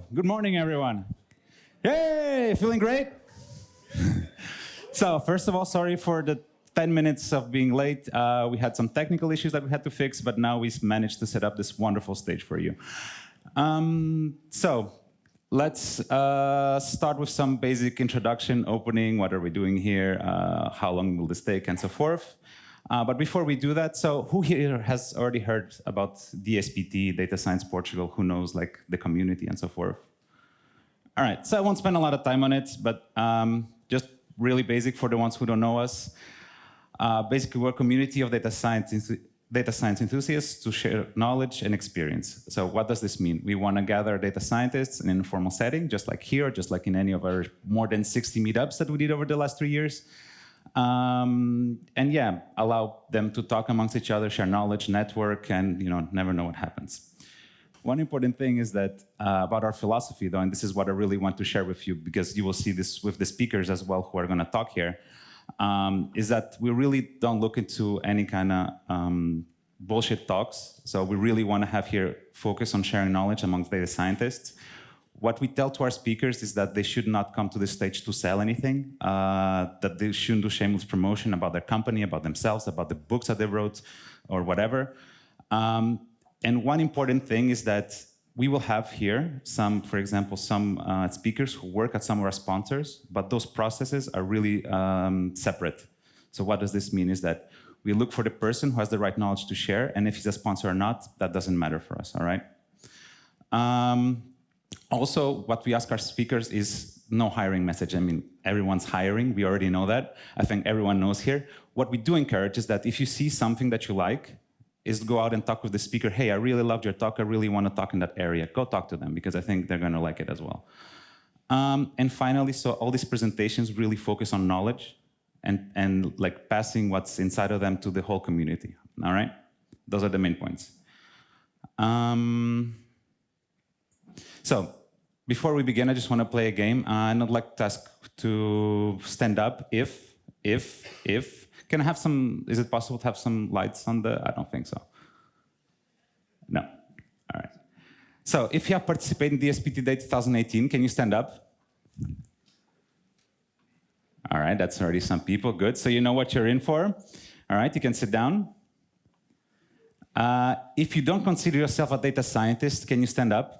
So, good morning, everyone. Yay! Feeling great? So, first of all, sorry for the 10 minutes of being late. We had some technical issues that we had to fix, but now we've managed to set up this wonderful stage for you. So, let's start with some basic introduction, opening, what are we doing here, how long will this take, and so forth. But before we do that, so who here has already heard about DSPT, Data Science Portugal, who knows like the community and so forth? All right, so I won't spend a lot of time on it, but just really basic for the ones who don't know us. Basically, we're a community of data science enthusiasts to share knowledge and experience. So what does this mean? We want to gather data scientists in an informal setting, just like here, just like in any of our more than 60 meetups that we did over the last 3 years. And yeah, allow them to talk amongst each other, share knowledge, network, and never know what happens. One important thing is that about our philosophy, though, and this is what I really want to share with you, because you will see this with the speakers as well who are going to talk here, is that we really don't look into any kind of bullshit talks. So we really want to have here focus on sharing knowledge amongst data scientists. What we tell to our speakers is that they should not come to the stage to sell anything, that they shouldn't do shameless promotion about their company, about themselves, about the books that they wrote, or whatever. And one important thing is that we will have here some, for example, some speakers who work at some of our sponsors, but those processes are really separate. So what does this mean is that we look for the person who has the right knowledge to share, and if he's a sponsor or not, that doesn't matter for us, all right? Also, what we ask our speakers is no hiring message. I mean, everyone's hiring, we already know that. I think everyone knows here. What we do encourage is that if you see something that you like, is go out and talk with the speaker. Hey, I really loved your talk. I really want to talk in that area. Go talk to them, because I think they're going to like it as well. And finally, so all these presentations really focus on knowledge and like passing what's inside of them to the whole community. All right? Those are the main points. So before we begin, I just want to play a game. And I'd like to ask to stand up if. Can I have some, is it possible to have some lights on the, I don't think so. No, all right. So if you have participated in DSPT Day 2018, can you stand up? All right, that's already some people, good. So you know what you're in for. All right, you can sit down. If you don't consider yourself a data scientist, can you stand up?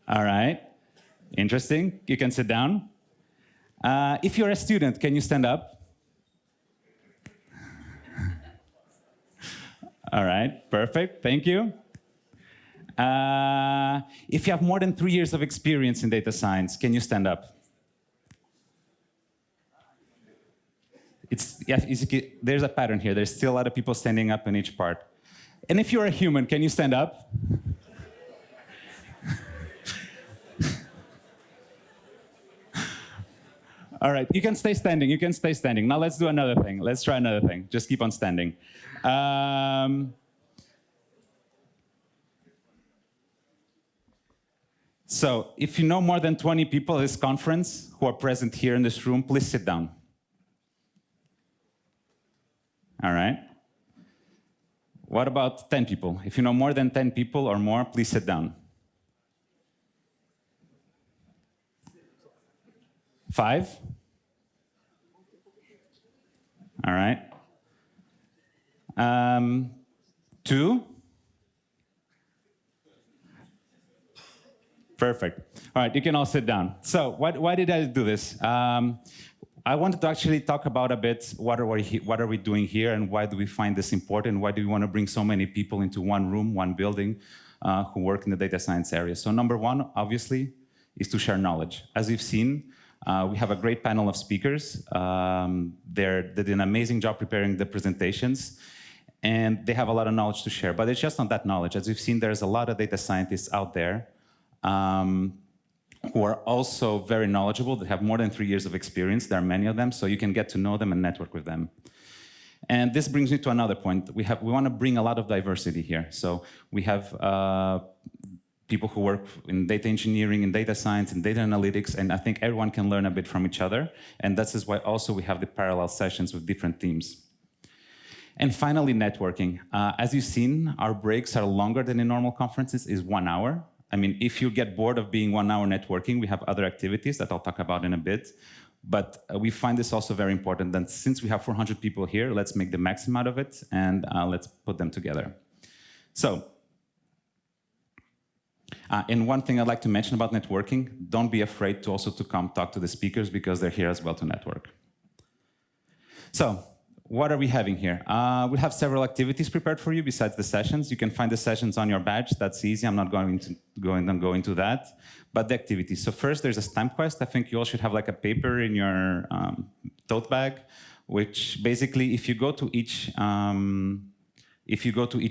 All right, interesting, you can sit down. If you're a student, can you stand up? All right, perfect, thank you. If you have more than 3 years of experience in data science, can you stand up? There's a pattern here. There's still a lot of people standing up in each part. And if you're a human, can you stand up? All right, you can stay standing, you can stay standing. Now let's do another thing. Let's try another thing. Just keep on standing. So if you know more than 20 people at this conference who are present here in this room, please sit down. All right. What about 10 people? If you know more than 10 people or more, please sit down. 5? All right. 2? Perfect. All right, you can all sit down. So why did I do this? I wanted to actually talk about a bit what are we doing here and why do we find this important? Why do we want to bring so many people into one room, one building, who work in the data science area? So number one, obviously, is to share knowledge. As you've seen, we have a great panel of speakers. They did an amazing job preparing the presentations, and they have a lot of knowledge to share. But it's just not that knowledge. As you've seen, there's a lot of data scientists out there who are also very knowledgeable. They have more than 3 years of experience. There are many of them, so you can get to know them and network with them. And this brings me to another point. We want to bring a lot of diversity here. So we have people who work in data engineering, in data science, in data analytics, and I think everyone can learn a bit from each other. And this is why also we have the parallel sessions with different teams. And finally, networking. As you've seen, our breaks are longer than in normal conferences, is 1 hour. I mean, if you get bored of being 1 hour networking, we have other activities that I'll talk about in a bit. But we find this also very important. That since we have 400 people here, let's make the maximum out of it, and let's put them together. So, and one thing I'd like to mention about networking, don't be afraid to also to come talk to the speakers, because they're here as well to network. So, what are we having here? We have several activities prepared for you besides the sessions. You can find the sessions on your badge. That's easy. I'm not going to go into that. But the activities. So first, there's a stamp quest. I think you all should have like a paper in your tote bag, which basically, if you go to each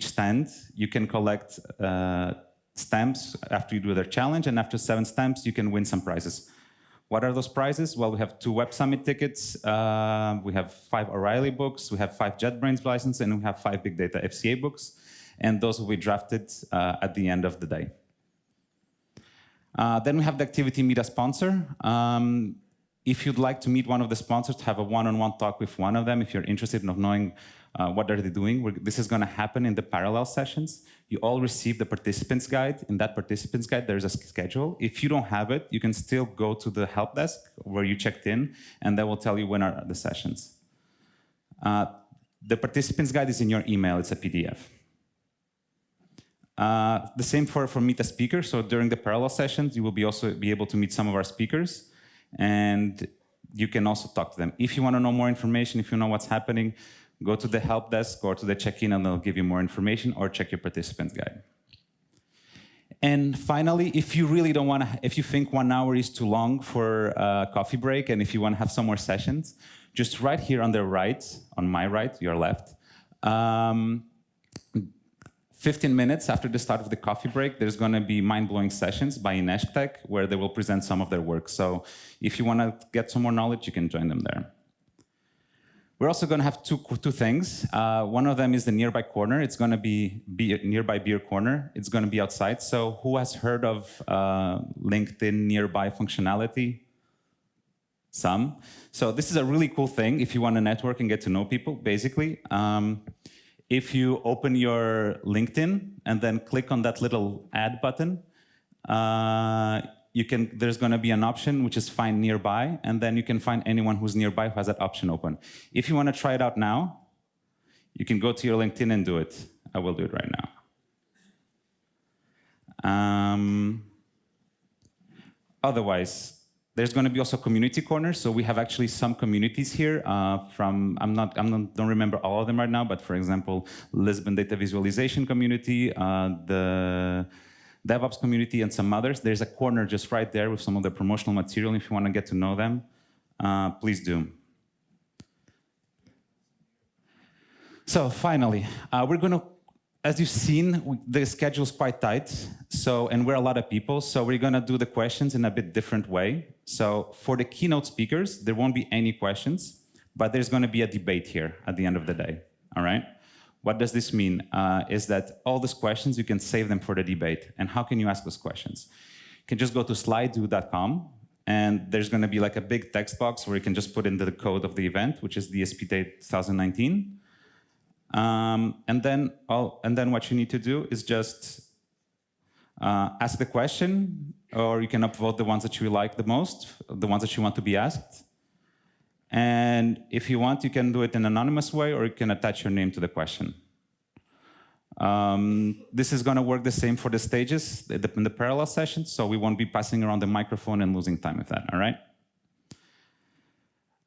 stand, you can collect stamps after you do their challenge, and after 7 stamps, you can win some prizes. What are those prizes? Well, we have 2 Web Summit tickets, we have 5 O'Reilly books, we have 5 JetBrains licenses, and we have 5 Big Data FCA books, and those will be drafted at the end of the day. Then we have the activity Meet a Sponsor. If you'd like to meet one of the sponsors, to have a one-on-one talk with one of them, if you're interested in knowing what are they doing, this is going to happen in the parallel sessions. You all receive the participants guide. In that participants guide, there's a schedule. If you don't have it, you can still go to the help desk where you checked in, and that will tell you when are the sessions. The participants guide is in your email. It's a PDF. The same for Meet a Speaker. So during the parallel sessions, you will also be able to meet some of our speakers, and you can also talk to them. If you want to know more information, if you know what's happening, go to the help desk or to the check-in, and they'll give you more information, or check your participants guide. And finally, if you really don't want to, if you think 1 hour is too long for a coffee break, and if you want to have some more sessions, just right here on the right, on my right, your left, 15 minutes after the start of the coffee break, there's going to be mind-blowing sessions by Ineshtek, where they will present some of their work. So if you want to get some more knowledge, you can join them there. We're also going to have two things. One of them is the Nearby Corner. It's going to be Nearby Beer Corner. It's going to be outside. So who has heard of LinkedIn Nearby functionality? Some. So this is a really cool thing if you want to network and get to know people, basically. If you open your LinkedIn and then click on that little add button, there's going to be an option which is find nearby, and then you can find anyone who's nearby who has that option open. If you want to try it out now, you can go to your LinkedIn and do it. I will do it right now. Otherwise, there's going to be also community corners. So we have actually some communities here don't remember all of them right now, but for example, Lisbon Data Visualization community, the DevOps community, and some others. There's a corner just right there with some of the promotional material. If you want to get to know them, please do. So finally, we're going to, as you've seen, the schedule's quite tight. And we're a lot of people, so we're going to do the questions in a bit different way. So for the keynote speakers, there won't be any questions, but there's going to be a debate here at the end of the day. All right? What does this mean? Is that all these questions, you can save them for the debate. And how can you ask those questions? You can just go to slido.com, and there's going to be like a big text box where you can just put in the code of the event, which is DSPT 2019. And then what you need to do is just ask the question, or you can upvote the ones that you like the most, the ones that you want to be asked. And if you want, you can do it in an anonymous way, or you can attach your name to the question. This is going to work the same for the stages in the parallel sessions, so we won't be passing around the microphone and losing time with that, all right?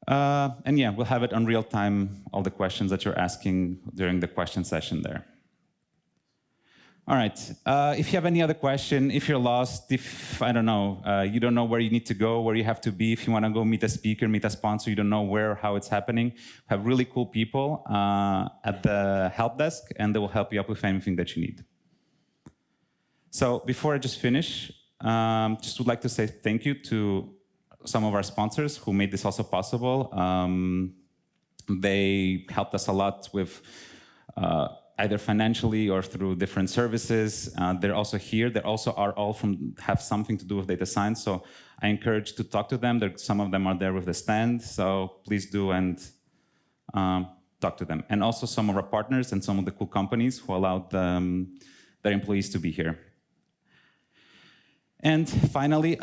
And yeah, we'll have it on real time, all the questions that you're asking during the question session there. All right, if you have any other question, if you're lost, if, I don't know, you don't know where you need to go, where you have to be, if you want to go meet a speaker, meet a sponsor, you don't know where or how it's happening, we have really cool people at the help desk, and they will help you up with anything that you need. So before I just finish, just would like to say thank you to some of our sponsors who made this also possible. They helped us a lot with either financially or through different services. They're also here. They also are all have something to do with data science. So I encourage to talk to them. Some of them are there with the stand. So please do. And talk to them. And also some of our partners and some of the cool companies who allowed their employees to be here. And finally,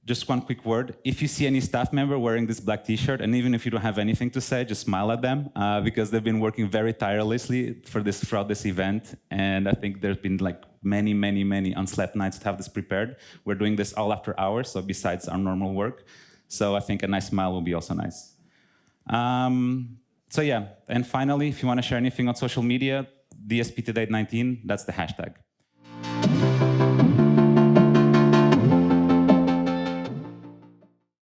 just one quick word. If you see any staff member wearing this black t-shirt, and even if you don't have anything to say, just smile at them, because they've been working very tirelessly throughout this event. And I think there's been like many unslept nights to have this prepared. We're doing this all after hours, so besides our normal work. So I think a nice smile will be also nice. So yeah, and finally, if you want to share anything on social media, DSPT Date 19, that's the hashtag.